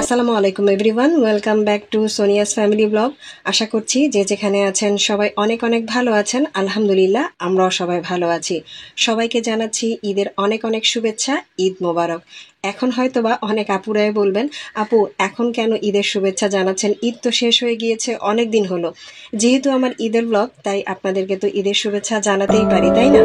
আসসালামু আলাইকুম everyone, welcome back to Sonia's family blog. আশা করছি যে যেখানে আছেন সবাই অনেক অনেক ভালো আছেন। আলহামদুলিল্লাহ, আমরাও সবাই ভালো আছি। সবাইকে জানাচ্ছি ঈদের অনেক অনেক শুভেচ্ছা। ঈদ মোবারক। এখন হয়তোবা অনেক আপুরাই বলবেন, আপু এখন কেন ঈদের শুভেচ্ছা জানাচ্ছেন? ঈদ তো শেষ হয়ে গিয়েছে, অনেক দিন হলো। যেহেতু আমার ঈদের ব্লগ, তাই আপনাদেরকে তো ঈদের শুভেচ্ছা জানাতেই পারি, তাই না?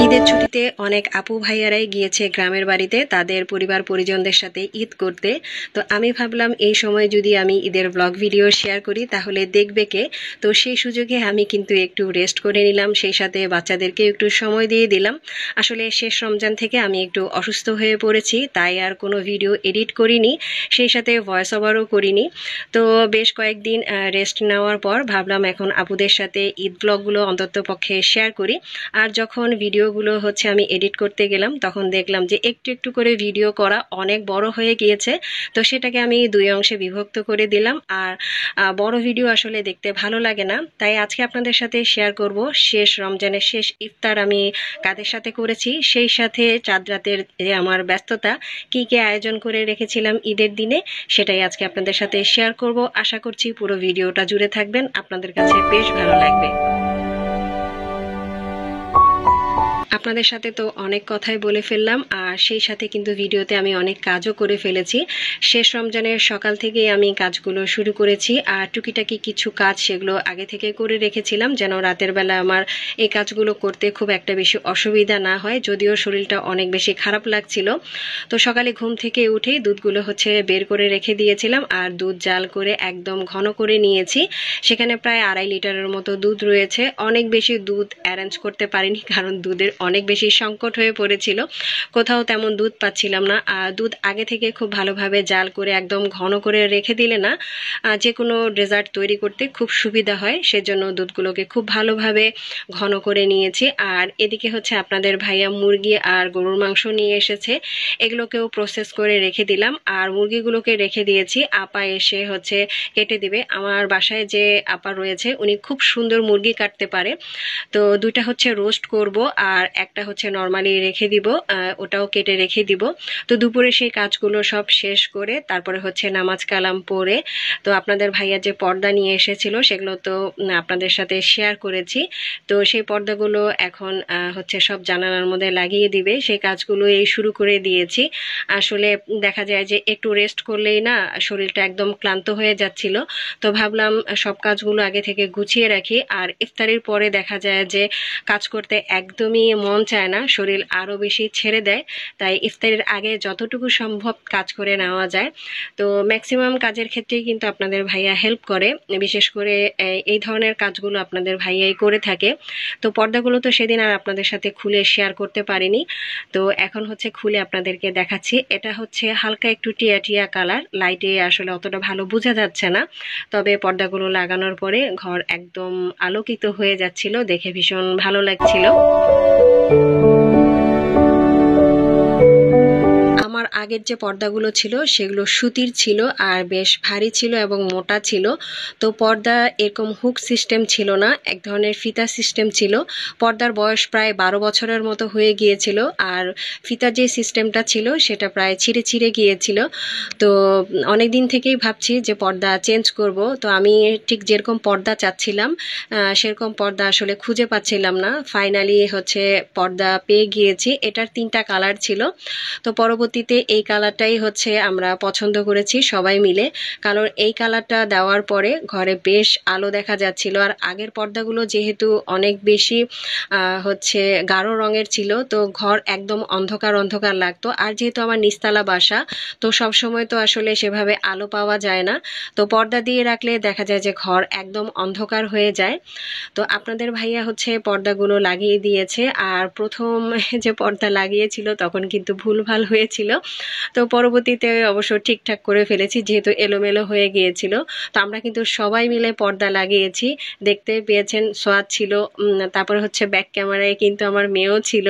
ঈদের ছুটিতে অনেক আপু ভাইয়ারাই গিয়েছে গ্রামের বাড়িতে তাদের পরিবার পরিজনদের সাথে ঈদ করতে। তো আমি ভাবলাম এই সময় যদি আমি ঈদের ব্লগ ভিডিও শেয়ার করি তাহলে দেখবে কে। তো সেই সুযোগে আমি কিন্তু একটু রেস্ট করে নিলাম, সেই সাথে বাচ্চাদেরকে একটু সময় দিয়ে দিলাম। আসলে শেষ রমজান থেকে আমি একটু অসুস্থ হয়ে পড়েছি, তাই আর কোনো ভিডিও এডিট করিনি, সেই সাথে ভয়েস ওভারও করিনি। তো বেশ কয়েকদিন রেস্ট নেওয়ার পর ভাবলাম এখন আপুদের সাথে ঈদ ব্লগগুলো অন্তত পক্ষে শেয়ার করি। আর যখন ভিডিওগুলো হচ্ছে আমি এডিট করতে গেলাম তখন দেখলাম যে একটু একটু করে ভিডিও করা অনেক বড় হয়ে গিয়েছে। তো সেটাকে আমি দুই অংশে বিভক্ত করে দিলাম। আর বড় ভিডিও আসলে দেখতে ভালো লাগে না, তাই আজকে আপনাদের সাথে শেয়ার করব শেষ রমজানের শেষ ইফতার আমি কাদের সাথে করেছি, সেই সাথে চাঁদ রাতের যে আমার ব্যস্ততা, কি কি আয়োজন করে রেখেছিলাম ঈদের দিনে, সেটাই আজকে আপনাদের সাথে শেয়ার করব। আশা করছি পুরো ভিডিওটা জুড়ে থাকবেন, আপনাদের কাছে বেশ ভালো লাগবে। আপনাদের সাথে তো অনেক কথাই বলে ফেললাম, আর সেই সাথে কিন্তু ভিডিওতে আমি অনেক কাজও করে ফেলেছি। শেষ রমজানের সকাল থেকেই আমি কাজগুলো শুরু করেছি, আর টুকিটাকি কিছু কাজ সেগুলো আগে থেকে করে রেখেছিলাম যেন রাতের বেলা আমার এই কাজগুলো করতে খুব একটা বেশি অসুবিধা না হয়, যদিও শরীরটা অনেক বেশি খারাপ লাগছিল। তো সকালে ঘুম থেকে উঠেই দুধগুলো হচ্ছে বের করে রেখে দিয়েছিলাম, আর দুধ জাল করে একদম ঘন করে নিয়েছি। সেখানে প্রায় 2.5 লিটারের মতো দুধ রয়েছে। অনেক বেশি দুধ অ্যারেঞ্জ করতে পারিনি, কারণ দুধের অনেক বেশি সংকট হয়ে পড়েছিল, কোথাও তেমন দুধ পাচ্ছিলাম না। আর দুধ আগে থেকে খুব ভালোভাবে জাল করে একদম ঘন করে রেখে দিলে না যে কোনো ডেজার্ট তৈরি করতে খুব সুবিধা হয়, সেজন্য দুধগুলোকে খুব ভালোভাবে ঘন করে নিয়েছি। আর এদিকে হচ্ছে আপনাদের ভাইয়া মুরগি আর গরুর মাংস নিয়ে এসেছে, এগুলোকেও প্রসেস করে রেখে দিলাম। আর মুরগিগুলোকে রেখে দিয়েছি, আপা এসে হচ্ছে কেটে দিবে। আমার বাসায় যে আপা রয়েছে উনি খুব সুন্দর মুরগি কাটতে পারে, তো দুইটা হচ্ছে রোস্ট করব আর একটা হচ্ছে নর্মালি রেখে দিব, ওটাও কেটে রেখে দিব। তো দুপুরে সেই কাজগুলো সব শেষ করে তারপরে হচ্ছে নামাজ কালাম পড়ে, তো আপনাদের ভাইয়া যে পর্দা নিয়ে এসেছিল সেগুলো তো আপনাদের সাথে শেয়ার করেছি। তো সেই পর্দাগুলো এখন হচ্ছে সব জানালার মধ্যে লাগিয়ে দিবে, সেই কাজগুলো এই শুরু করে দিয়েছি। আসলে দেখা যায় যে একটু রেস্ট করলেই না শরীরটা একদম ক্লান্ত হয়ে যাচ্ছিল, তো ভাবলাম সব কাজগুলো আগে থেকে গুছিয়ে রাখি। আর ইফতারির পরে দেখা যায় যে কাজ করতে একদমই মন চায় না, শরীর আরো বেশি ছেড়ে দেয়, তাই ইফতারের আগে যতটুকু সম্ভব কাজ করে নেওয়া যায়। তো ম্যাক্সিমাম কাজের ক্ষেত্রেই কিন্তু আপনাদের ভাইয়া হেল্প করে, বিশেষ করে এই ধরনের কাজগুলো আপনাদের ভাইয়াই করে থাকে। তো পর্দাগুলো তো সেদিন আর আপনাদের সাথে খুলে শেয়ার করতে পারিনি, তো এখন হচ্ছে খুলে আপনাদেরকে দেখাচ্ছি। এটা হচ্ছে হালকা একটু টিয়া টিয়া কালার, লাইটে আসলে অতটা ভালো বোঝা যাচ্ছে না, তবে পর্দাগুলো লাগানোর পরে ঘর একদম আলোকিত হয়ে যাচ্ছিল, দেখে ভীষণ ভালো লাগছিল। আমার আগের যে পর্দাগুলো ছিল সেগুলো সুতির ছিল আর বেশ ভারী ছিল এবং মোটা ছিল। তো পর্দা এরকম হুক সিস্টেম ছিল না, এক ধরনের ফিতা সিস্টেম ছিল। পর্দার বয়স প্রায় 12 বছরের মতো হয়ে গিয়েছিল, আর ফিতার যে সিস্টেমটা ছিল সেটা প্রায় ছিঁড়ে ছিঁড়ে গিয়েছিল। তো অনেক দিন থেকেই ভাবছি যে পর্দা চেঞ্জ করব। তো আমি ঠিক যেরকম পর্দা চাচ্ছিলাম সেরকম পর্দা আসলে খুঁজে পাচ্ছিলাম না। ফাইনালি হচ্ছে পর্দা পেয়ে গিয়েছি। এটার 3টা কালার ছিল, তো পরবর্তীতে এই কালারটাই হচ্ছে আমরা পছন্দ করেছি সবাই মিলে, কারণ এই কালারটা দেওয়ার পরে ঘরে বেশ আলো দেখা যাচ্ছিল। আর আগের পর্দাগুলো যেহেতু অনেক বেশি হচ্ছে গাঢ় রঙের ছিল, তো ঘর একদম অন্ধকার অন্ধকার লাগতো। আর যেহেতু আমার নিচতলা বাসা, তো সবসময় তো আসলে সেভাবে আলো পাওয়া যায় না, তো পর্দা দিয়ে রাখলে দেখা যায় যে ঘর একদম অন্ধকার হয়ে যায়। তো আপনাদের ভাইয়া হচ্ছে পর্দাগুলো লাগিয়ে দিয়েছে, আর প্রথম যে পর্দা লাগিয়েছিল তখন কিন্তু ভুলভাল হয়েছিল, তো পরবর্তীতে অবশ্য ঠিকঠাক করে ফেলেছি যেহেতু এলোমেলো হয়ে গিয়েছিল। তো আমরা কিন্তু সবাই মিলে পর্দা লাগিয়েছি, দেখতে পেয়েছেন সোয়াদ ছিল, তারপরে হচ্ছে ব্যাক ক্যামেরায় কিন্তু আমার মেয়েও ছিল,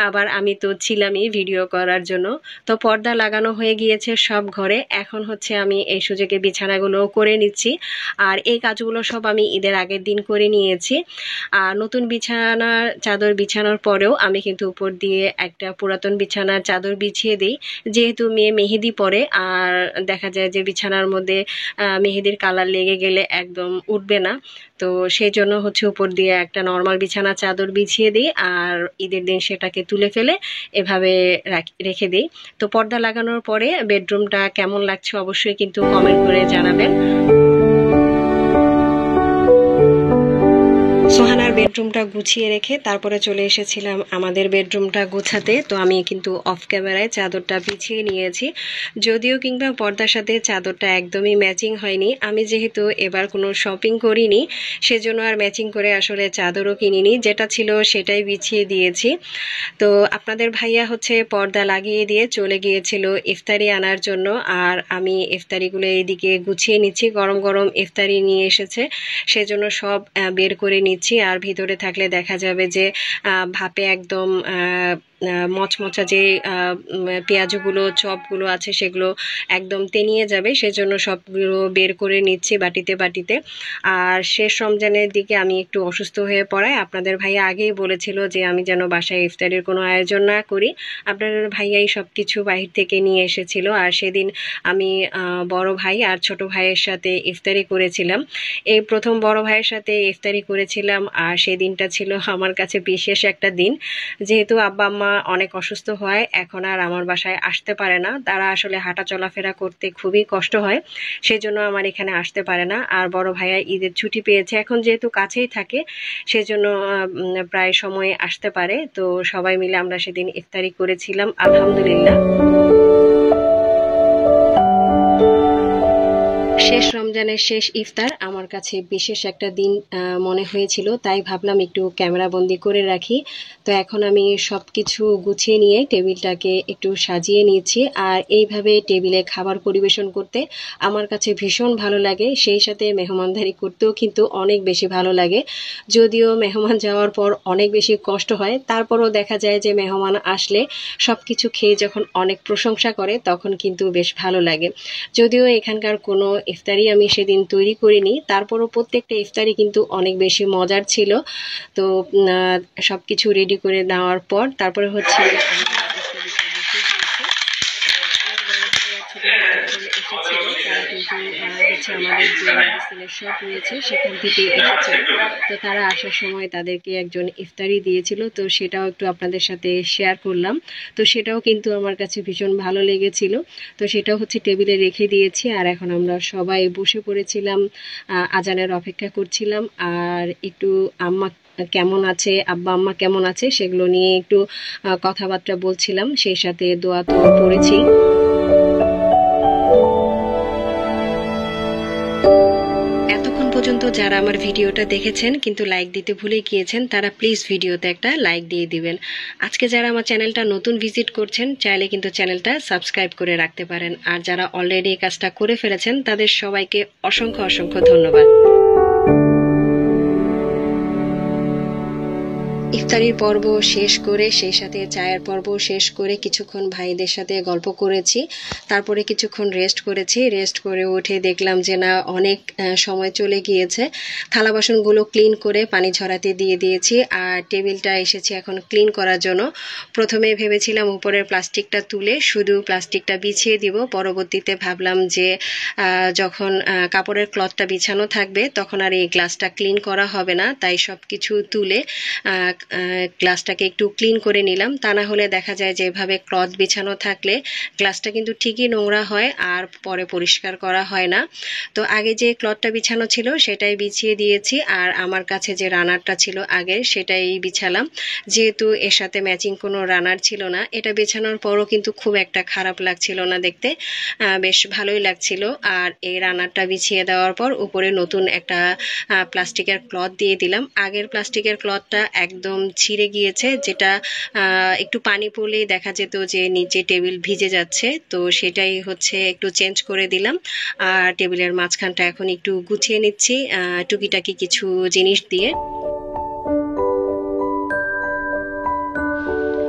আবার আমি তো ছিলামই ভিডিও করার জন্য। তো পর্দা লাগানো হয়ে গিয়েছে সব ঘরে, এখন হচ্ছে আমি এই সুযোগে বিছানাগুলো করে নিচ্ছি। আর এই কাজগুলো সব আমি ঈদের আগের দিন করে নিয়েছি। আর নতুন বিছানার চাদর বিছানোর পরেও আমি কিন্তু উপর দিয়ে একটা পুরাতন বিছানার চাদর বিছিয়ে দিই, যেহেতু মেয়ে মেহেদি পরে, আর দেখা যায় যে বিছানার মধ্যে মেহেদির কালার লেগে গেলে একদম উঠবে না। তো সেই জন্য হচ্ছে উপর দিয়ে একটা নর্মাল বিছানা চাদর বিছিয়ে দিই, আর ঈদের দিন সেটাকে তুলে ফেলে এভাবে রেখে দিই। তো পর্দা লাগানোর পরে বেডরুমটা কেমন লাগছে অবশ্যই কিন্তু কমেন্ট করে জানাবেন। সোহানার বেডরুমটা গুছিয়ে রেখে তারপরে চলে এসেছিলাম আমাদের বেডরুমটা গোছাতে। তো আমি কিন্তু অফ ক্যামেরায় চাদরটা বিছিয়ে নিয়েছি, যদিও কিংবা পর্দার সাথে চাদরটা একদমই ম্যাচিং হয়নি। আমি যেহেতু এবার কোনো শপিং করিনি, সেজন্য আর ম্যাচিং করে আসলে চাদরও কিনিনি, যেটা ছিল সেটাই বিছিয়ে দিয়েছি। তো আপনাদের ভাইয়া হচ্ছে পর্দা লাগিয়ে দিয়ে চলে গিয়েছিল ইফতারি আনার জন্য, আর আমি ইফতারিগুলো এইদিকে গুছিয়ে নিচ্ছি। গরম গরম ইফতারি নিয়ে এসেছে, সেজন্য সব বের করে নিচ্ছি। আর ভিতরে থাকলে দেখা যাবে যে ভাপে একদম মচমচা যে পেঁয়াজগুলো চপগুলো আছে সেগুলো একদম তেনিয়ে যাবে, সেজন্য সবগুলো বের করে নিচ্ছি বাটিতে বাটিতে। আর শেষ রমজানের দিকে আমি একটু অসুস্থ হয়ে পড়ায় আপনাদের ভাইয়া আগেই বলেছিল যে আমি যেন বাসায় ইফতারের কোনো আয়োজন না করি। আপনাদের ভাইয়াই সব কিছু বাহির থেকে নিয়ে এসেছিল, আর সেদিন আমি বড় ভাই আর ছোট ভাইয়ের সাথে ইফতারি করেছিলাম। এই প্রথম বড় ভাইয়ের সাথে ইফতারি করেছিলাম, আর সেই দিনটা ছিল আমার কাছে বিশেষ একটা দিন। যেহেতু আব্বা আম্মা অনেক অসুস্থ হয়, এখন আর আমার বাসায় আসতে পারে না, তারা আসলে হাঁটা চলাফেরা করতে খুবই কষ্ট হয়, সেজন্য আমার এখানে আসতে পারে না। আর বড় ভাইয়া ঈদের ছুটি পেয়েছে, এখন যেহেতু কাছেই থাকে সেজন্য প্রায় সময় আসতে পারে। তো সবাই মিলে আমরা সেদিন ইফতারি করেছিলাম আলহামদুলিল্লাহ। শেষ রমজানের শেষ ইফতার আমার কাছে বিশেষ একটা দিন মনে হয়েছিল, তাই ভাবলাম একটু ক্যামেরাবন্দি করে রাখি। তো এখন আমি সব কিছু গুছিয়ে নিয়ে টেবিলটাকে একটু সাজিয়ে নিয়েছি, আর এইভাবে টেবিলে খাবার পরিবেশন করতে আমার কাছে ভীষণ ভালো লাগে, সেই সাথে মেহমানদারি করতেও কিন্তু অনেক বেশি ভালো লাগে। যদিও মেহমান যাওয়ার পর অনেক বেশি কষ্ট হয়, তারপরও দেখা যায় যে মেহমান আসলে সব কিছু খেয়ে যখন অনেক প্রশংসা করে তখন কিন্তু বেশ ভালো লাগে। যদিও এখানকার কোনো ইফতারি আমি সেদিন তৈরি করিনি, তারপরও প্রত্যেকটা ইফতারি কিন্তু অনেক বেশি মজার ছিল। তো সব কিছু রেডি করে নেওয়ার পর তারপরে হচ্ছে আমাদের যে মেডিসিনের শপ রয়েছে সেখান থেকে এসেছিল, তো তারা আসার সময় তাদেরকে একজন ইফতারি দিয়েছিল, তো সেটাও একটু আপনাদের সাথে শেয়ার করলাম। তো সেটাও কিন্তু আমার কাছে ভীষণ ভালো লেগেছিল। তো সেটাও হচ্ছে টেবিলে রেখে দিয়েছি, আর এখন আমরা সবাই বসে পড়েছিলাম, আজানের অপেক্ষা করছিলাম। আর একটু আম্মা কেমন আছে, আব্বা আম্মা কেমন আছে সেগুলো নিয়ে একটু কথাবার্তা বলছিলাম, সেই সাথে দোয়া তো পড়েছি। এতক্ষণ পর্যন্ত যারা আমার ভিডিওটা দেখেছেন কিন্তু লাইক দিতে ভুলে গিয়েছেন, তারা প্লিজ ভিডিওতে একটা লাইক দিয়ে দিবেন। আজকে যারা আমার চ্যানেলটা নতুন ভিজিট করছেন চাইলে কিন্তু চ্যানেলটা সাবস্ক্রাইব করে রাখতে পারেন, আর যারা অলরেডি এই কাজটা করে ফেলেছেন তাদের সবাইকে অসংখ্য অসংখ্য ধন্যবাদ। ইফতারির পর্ব শেষ করে সেই সাথে চায়ের পর্ব শেষ করে কিছুক্ষণ ভাইদের সাথে গল্প করেছি, তারপরে কিছুক্ষণ রেস্ট করেছি। রেস্ট করে উঠে দেখলাম যে না, অনেক সময় চলে গিয়েছে। থালা বাসনগুলো ক্লিন করে পানি ঝরাতে দিয়ে দিয়েছি, আর টেবিলটা এসেছি এখন ক্লিন করার জন্য। প্রথমে ভেবেছিলাম উপরের প্লাস্টিকটা তুলে শুধু প্লাস্টিকটা বিছিয়ে দিব, পরবর্তীতে ভাবলাম যে যখন কাপড়ের ক্লথটা বিছানো থাকবে তখন আর এই গ্লাসটা ক্লিন করা হবে না, তাই সব কিছু তুলে গ্লাসটাকে একটু ক্লিন করে নিলাম। তা না হলে দেখা যায় যে এভাবে ক্লথ বিছানো থাকলে গ্লাসটা কিন্তু ঠিকই নোংরা হয় আর পরে পরিষ্কার করা হয় না। তো আগে যে ক্লথটা বিছানো ছিল সেটাই বিছিয়ে দিয়েছি, আর আমার কাছে যে রানারটা ছিল আগে সেটাই বিছালাম। যেহেতু এর সাথে ম্যাচিং কোনো রানার ছিল না, এটা বিছানোর পরও কিন্তু খুব একটা খারাপ লাগছিল না দেখতে, বেশ ভালোই লাগছিল। আর এই রানারটা বিছিয়ে দেওয়ার পর উপরে নতুন একটা প্লাস্টিকের ক্লথ দিয়ে দিলাম। আগের প্লাস্টিকের ক্লথটা একদম ছিঁড়ে গিয়েছে, যেটা একটু পানি পড়লেই দেখা যেত যে নিচে টেবিল ভিজে যাচ্ছে, তো সেটাই হচ্ছে একটু চেঞ্জ করে দিলাম। আর টেবিলের মাঝখানটা এখন একটু গুছিয়ে নিচ্ছি টুকিটাকি কিছু জিনিস দিয়ে।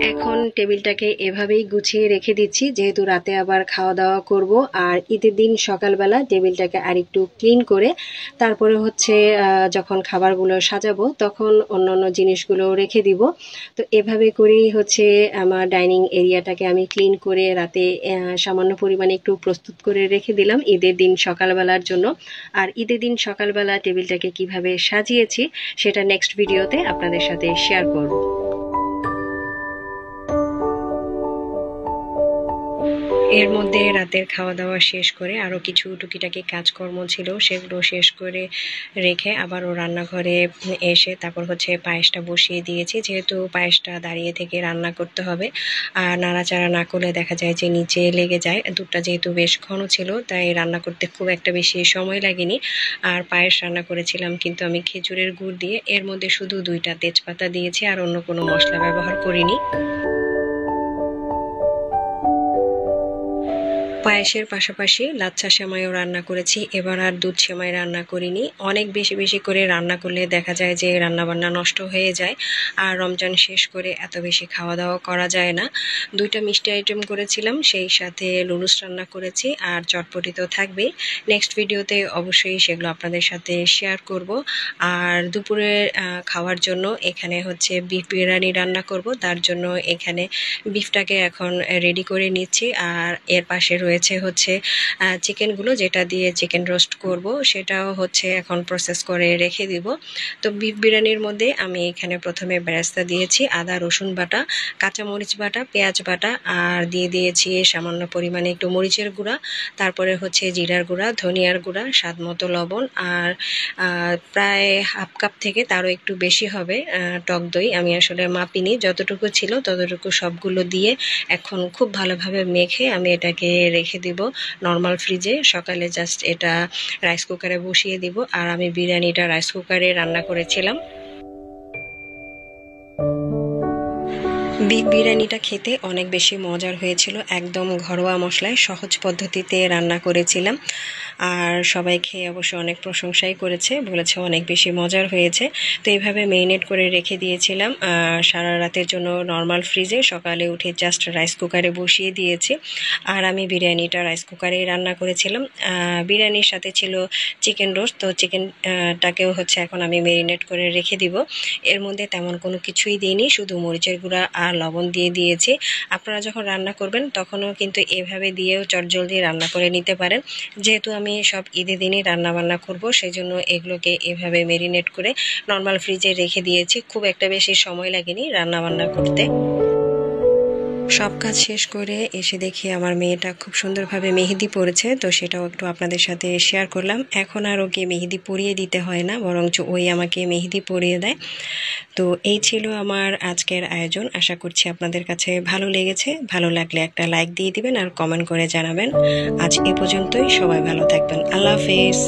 এখন টেবিলটাকে এভাবেই গুছিয়ে রেখে দিচ্ছি, যেহেতু রাতে আবার খাওয়া দাওয়া করব। আর ঈদের দিন সকালবেলা টেবিলটাকে আরেকটু ক্লিন করে তারপরে হচ্ছে যখন খাবারগুলো সাজাবো তখন অন্যান্য জিনিসগুলো রেখে দিব। তো এভাবে করেই হচ্ছে আমার ডাইনিং এরিয়াটাকে আমি ক্লিন করে রাতে সামান্য পরিমাণে একটু প্রস্তুত করে রেখে দিলাম ঈদের দিন সকালবেলার জন্য। আর ঈদের দিন সকালবেলা টেবিলটাকে কিভাবে সাজিয়েছি সেটা নেক্সট ভিডিওতে আপনাদের সাথে শেয়ার করব। এর মধ্যে রাতের খাওয়া দাওয়া শেষ করে আরও কিছু টুকিটাকি কাজকর্ম ছিল, সেগুলো শেষ করে রেখে আবারও রান্নাঘরে এসে তারপর হচ্ছে পায়েসটা বসিয়ে দিয়েছি। যেহেতু পায়েসটা দাঁড়িয়ে থেকে রান্না করতে হবে, আর নাড়াচাড়া না করলে দেখা যায় যে নিচে লেগে যায়। দুধটা যেহেতু বেশ ঘন ছিল তাই রান্না করতে খুব একটা বেশি সময় লাগেনি। আর পায়েস রান্না করেছিলাম কিন্তু আমি খেজুরের গুড় দিয়ে, এর মধ্যে শুধু 2টা তেজপাতা দিয়েছি আর অন্য কোনো মশলা ব্যবহার করিনি। পায়েসের পাশাপাশি লাচ্ছা সেমাইও রান্না করেছি, এবার আর দুধ সেমাই রান্না করিনি। অনেক বেশি বেশি করে রান্না করলে দেখা যায় যে রান্নাবান্না নষ্ট হয়ে যায়, আর রমজান শেষ করে এত বেশি খাওয়া দাওয়া করা যায় না। 2টা মিষ্টি আইটেম করেছিলাম, সেই সাথে লুলুস রান্না করেছি, আর চটপটি তো থাকবেই। নেক্সট ভিডিওতে অবশ্যই সেগুলো আপনাদের সাথে শেয়ার করব। আর দুপুরে খাওয়ার জন্য এখানে হচ্ছে বিফ বিরিয়ানি রান্না করব, তার জন্য এখানে বিফটাকে এখন রেডি করে নিচ্ছি। আর এর পাশে রয়েছে হচ্ছে চিকেনগুলো, যেটা দিয়ে চিকেন রোস্ট করব, সেটাও হচ্ছে এখন প্রসেস করে রেখে দিব। তো বিফ বিরিয়ানির মধ্যে আমি এখানে প্রথমে বেরেস্তা দিয়েছি, আদা রসুন বাটা, কাঁচামরিচ বাটা, পেঁয়াজ বাটা, আর দিয়ে দিয়েছি সামান্য পরিমাণে একটু মরিচের গুঁড়া, তারপরে হচ্ছে জিরার গুঁড়া, ধনিয়ার গুঁড়া, স্বাদ মতো লবণ, আর প্রায় হাফ কাপ থেকে তারও একটু বেশি হবে টক দই। আমি আসলে মাপিনি, যতটুকু ছিল ততটুকু সবগুলো দিয়ে এখন খুব ভালোভাবে মেখে আমি এটাকে রেখে দিব নর্মাল ফ্রিজে। সকালে জাস্ট এটা রাইস কুকারে বসিয়ে দিব। আর আমি বিরিয়ানিটা রাইস কুকারে রান্না করেছিলাম। বিফ বিরিয়ানিটা খেতে অনেক বেশি মজার হয়েছিল, একদম ঘরোয়া মশলায় সহজ পদ্ধতিতে রান্না করেছিলাম। আর সবাই খেয়ে অবশ্য অনেক প্রশংসাই করেছে, বলেছে অনেক বেশি মজার হয়েছে। তো এইভাবে মেরিনেট করে রেখে দিয়েছিলাম সারা রাতের জন্য নর্মাল ফ্রিজে। সকালে উঠে জাস্ট রাইস কুকারে বসিয়ে দিয়েছি। আর আমি বিরিয়ানিটা রাইস কুকারেই রান্না করেছিলাম। বিরিয়ানির সাথে ছিল চিকেন রোস্ট, তো চিকেনটাকেও হচ্ছে এখন আমি মেরিনেট করে রেখে দিব। এর মধ্যে তেমন কোনো কিছুই দিইনি, শুধু মরিচের গুঁড়া আর লবণ দিয়ে দিয়েছি। আপনারা যখন রান্না করবেন তখনও কিন্তু এভাবে দিয়েও চটজলদি রান্না করে নিতে পারেন। যেহেতু আমি সব ঈদের দিনই রান্না বান্না করব, সেই জন্য এগুলোকে এভাবে মেরিনেট করে নর্মাল ফ্রিজে রেখে দিয়েছি। খুব একটা বেশি সময় লাগেনি রান্না বান্না করতে। সব কাজ শেষ করে এসে দেখি আমার মেয়েটা খুব সুন্দরভাবে মেহেদি পরেছে, তো সেটাও একটু আপনাদের সাথে শেয়ার করলাম। এখন আর ওকে মেহেদি পরিয়ে দিতে হয় না, বরঞ্চ ওই আমাকে মেহেদি পরিয়ে দেয়। তো এই ছিল আমার আজকের আয়োজন। আশা করছি আপনাদের কাছে ভালো লেগেছে। ভালো লাগলে একটা লাইক দিয়ে দিবেন আর কমেন্ট করে জানাবেন। আজ এ পর্যন্তই, সবাই ভালো থাকবেন। আল্লাহ হাফেজ।